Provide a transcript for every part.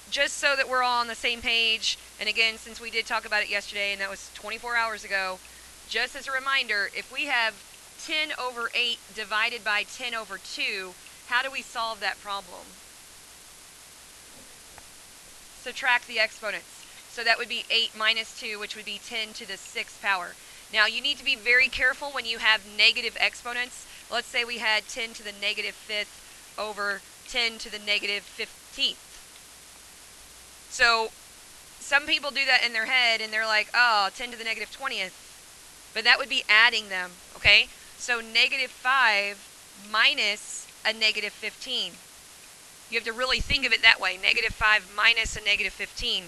just so that we're all on the same page, and again, since we did talk about it yesterday, and that was 24 hours ago, just as a reminder, if we have 10 over 8 divided by 10 over 2, how do we solve that problem? Subtract the exponents. So that would be 8 minus 2, which would be 10 to the 6th power. Now, you need to be very careful when you have negative exponents. Let's say we had 10 to the negative 5th over 10 to the negative 15th. So some people do that in their head, and they're like, oh, 10 to the negative 20th. But that would be adding them, okay? So negative 5 minus a negative 15. You have to really think of it that way. Negative 5 minus a negative 15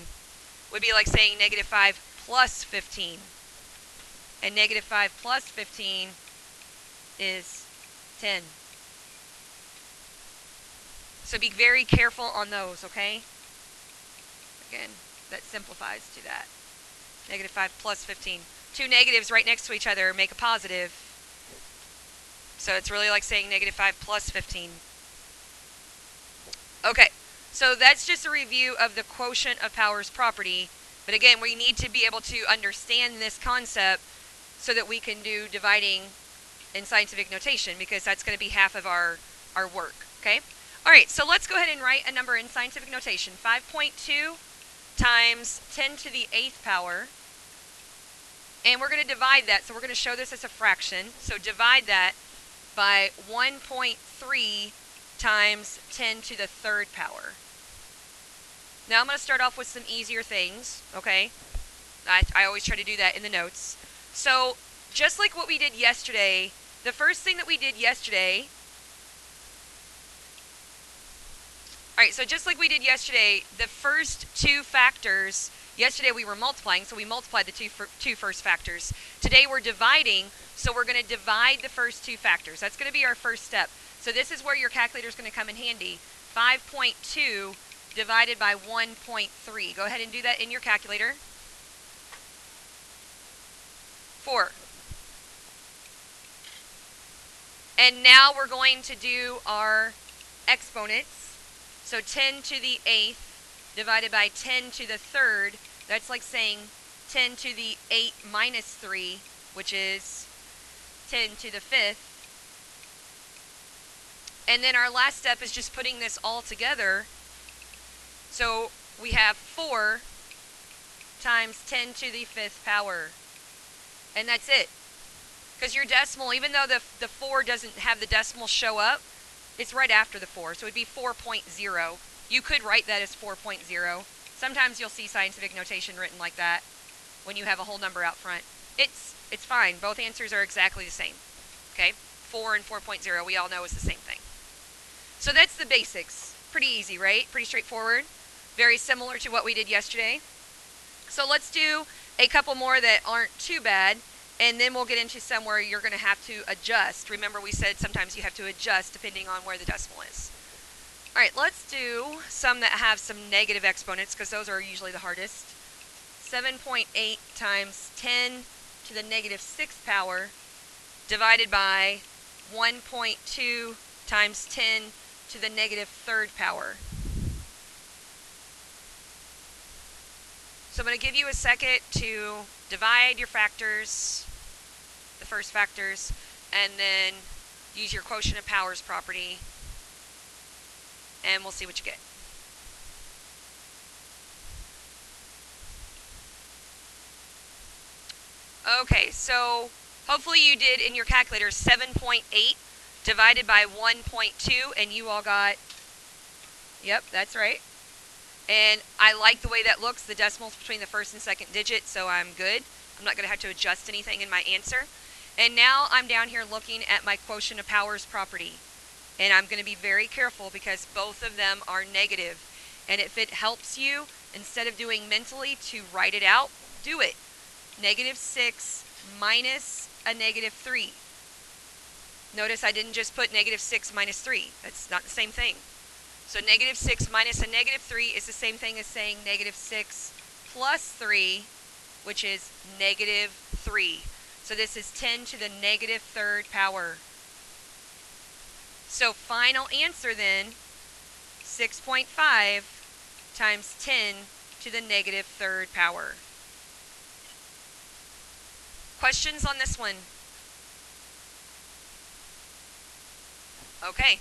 would be like saying negative 5 plus 15. And negative 5 plus 15 is 10. So be very careful on those, okay? Again, that simplifies to that. Negative 5 plus 15. Two negatives right next to each other make a positive. So it's really like saying negative 5 plus 15. Okay, so that's just a review of the quotient of powers property. But again, we need to be able to understand this concept so that we can do dividing in scientific notation, because that's going to be half of our work, okay? All right, so let's go ahead and write a number in scientific notation. 5.2 times 10 to the 8th power. And we're going to divide that, so we're going to show this as a fraction. So divide that by 1.3 times 10 to the 3rd power. Now I'm going to start off with some easier things, okay? I always try to do that in the notes. So just like what we did yesterday, the first thing that we did yesterday... Alright, so just like we did yesterday, the first two factors... Yesterday we were multiplying, so we multiplied the two first factors. Today we're dividing, so we're going to divide the first two factors. That's going to be our first step. So this is where your calculator is going to come in handy. 5.2 divided by 1.3. Go ahead and do that in your calculator. 4. And now we're going to do our exponents. So 10 to the 8th divided by 10 to the 3rd. That's like saying 10 to the 8 minus 3, which is 10 to the 5th. And then our last step is just putting this all together. So we have 4 times 10 to the 5th power. And that's it. Because your decimal, even though the 4 doesn't have the decimal show up, it's right after the 4. So it would be 4.0. You could write that as 4.0. Sometimes you'll see scientific notation written like that when you have a whole number out front. It's fine. Both answers are exactly the same. Okay? 4 and 4.0 we all know is the same thing. So that's the basics. Pretty easy, right? Pretty straightforward. Very similar to what we did yesterday. So let's do a couple more that aren't too bad, and then we'll get into some where you're going to have to adjust. Remember, we said sometimes you have to adjust depending on where the decimal is. All right, let's do some that have some negative exponents, because those are usually the hardest. 7.8 times 10 to the negative 6th power divided by 1.2 times 10 to the negative 3rd power. So I'm going to give you a second to divide your factors, the first factors, and then use your quotient of powers property, and we'll see what you get. Okay, so hopefully you did in your calculator 7.8 divided by 1.2, and you all got, yep, that's right. And I like the way that looks, the decimals between the first and second digit, so I'm good. I'm not going to have to adjust anything in my answer. And now I'm down here looking at my quotient of powers property. And I'm going to be very careful because both of them are negative. And if it helps you, instead of doing mentally to write it out, do it. Negative 6 minus a negative 3. Notice I didn't just put negative 6 minus 3. That's not the same thing. So negative 6 minus a negative 3 is the same thing as saying negative 6 plus 3, which is negative 3. So this is 10 to the negative 3rd power. So final answer then, 6.5 times 10 to the negative third power. Questions on this one? Okay,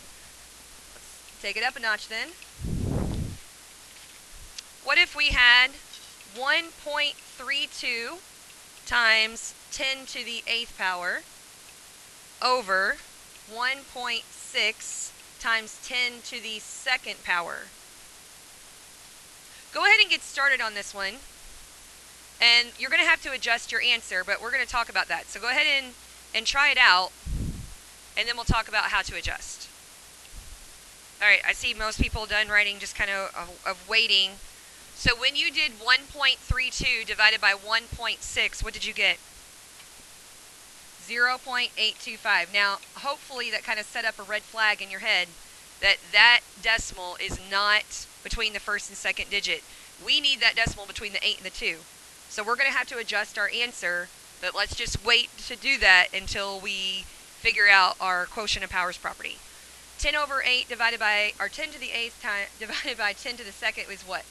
let's take it up a notch then. What if we had 1.32 times 10 to the 8th power over 1.6 times 10 to the 2nd power? Go ahead and get started on this one. And you're going to have to adjust your answer, but we're going to talk about that. So go ahead and try it out, and then we'll talk about how to adjust. All right, I see most people done writing, just kind of waiting. So when you did 1.32 divided by 1.6, what did you get? 0.825. Now, hopefully that kind of set up a red flag in your head that that decimal is not between the first and second digit. We need that decimal between the 8 and the 2. So we're going to have to adjust our answer, but let's just wait to do that until we figure out our quotient of powers property. 10 over 8 divided by, or 10 to the 8th time, divided by 10 to the 2nd is what?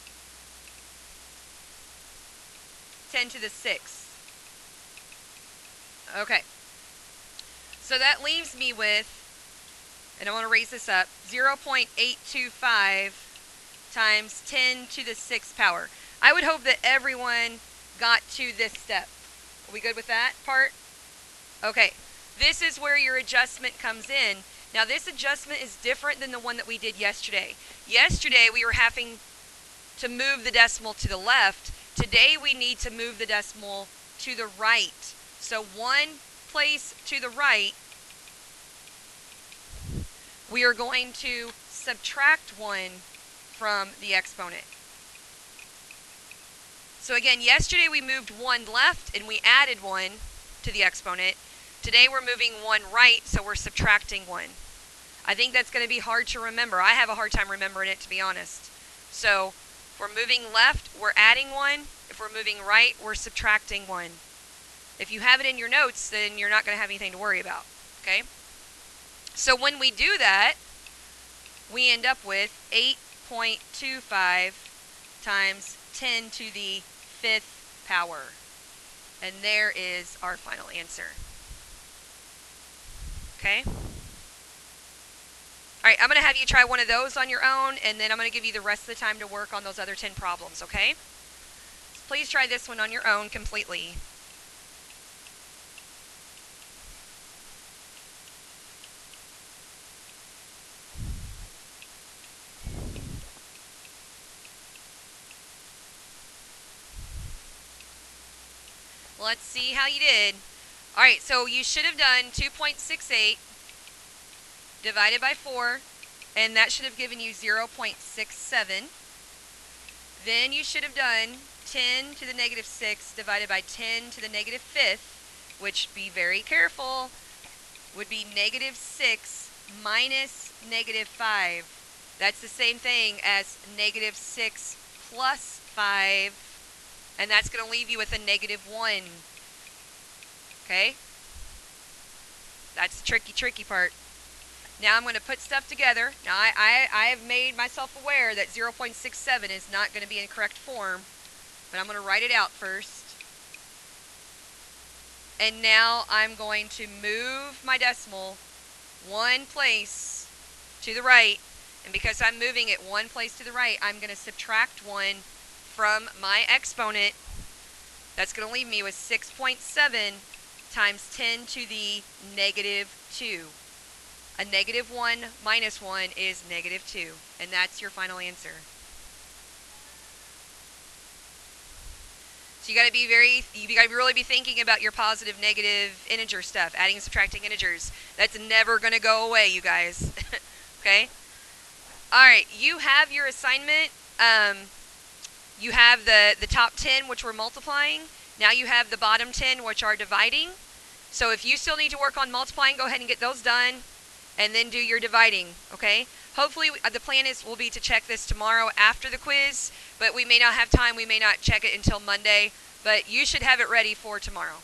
10 to the 6th. Okay. So that leaves me with, and I want to raise this up, 0.825 times 10 to the 6th power. I would hope that everyone got to this step. Are we good with that part? Okay. This is where your adjustment comes in. Now this adjustment is different than the one that we did yesterday. Yesterday we were having to move the decimal to the left. Today we need to move the decimal to the right. So one place to the right, we are going to subtract 1 from the exponent. So again, yesterday we moved 1 left and we added 1 to the exponent. Today we're moving 1 right, so we're subtracting 1. I think that's going to be hard to remember. I have a hard time remembering it, to be honest. So if we're moving left, we're adding 1. If we're moving right, we're subtracting 1. If you have it in your notes, then you're not going to have anything to worry about. Okay? So when we do that, we end up with 8.25 times 10 to the 5th power. And there is our final answer. Okay? Alright, I'm going to have you try one of those on your own, and then I'm going to give you the rest of the time to work on those other 10 problems, okay? Please try this one on your own completely. Let's see how you did. Alright, so you should have done 2.68 divided by 4, and that should have given you 0.67. Then you should have done 10 to the negative 6 divided by 10 to the negative 5th, which, be very careful, would be negative 6 minus negative 5. That's the same thing as negative 6 plus 5. And that's going to leave you with a negative 1. Okay? That's the tricky part. Now I'm going to put stuff together. Now I have made myself aware that 0.67 is not going to be in correct form. But I'm going to write it out first. And now I'm going to move my decimal 1 place to the right. And because I'm moving it 1 place to the right, I'm going to subtract 1 from my exponent. That's going to leave me with 6.7 times 10 to the negative 2. A negative 1 minus 1 is negative 2. And that's your final answer. So you got to really be thinking about your positive, negative integer stuff, adding and subtracting integers. That's never going to go away, you guys. Okay? All right, you have your assignment. You have the top 10, which we're multiplying. Now you have the bottom 10, which are dividing. So if you still need to work on multiplying, go ahead and get those done, and then do your dividing, okay? Hopefully, the plan will be to check this tomorrow after the quiz, but we may not have time. We may not check it until Monday, but you should have it ready for tomorrow.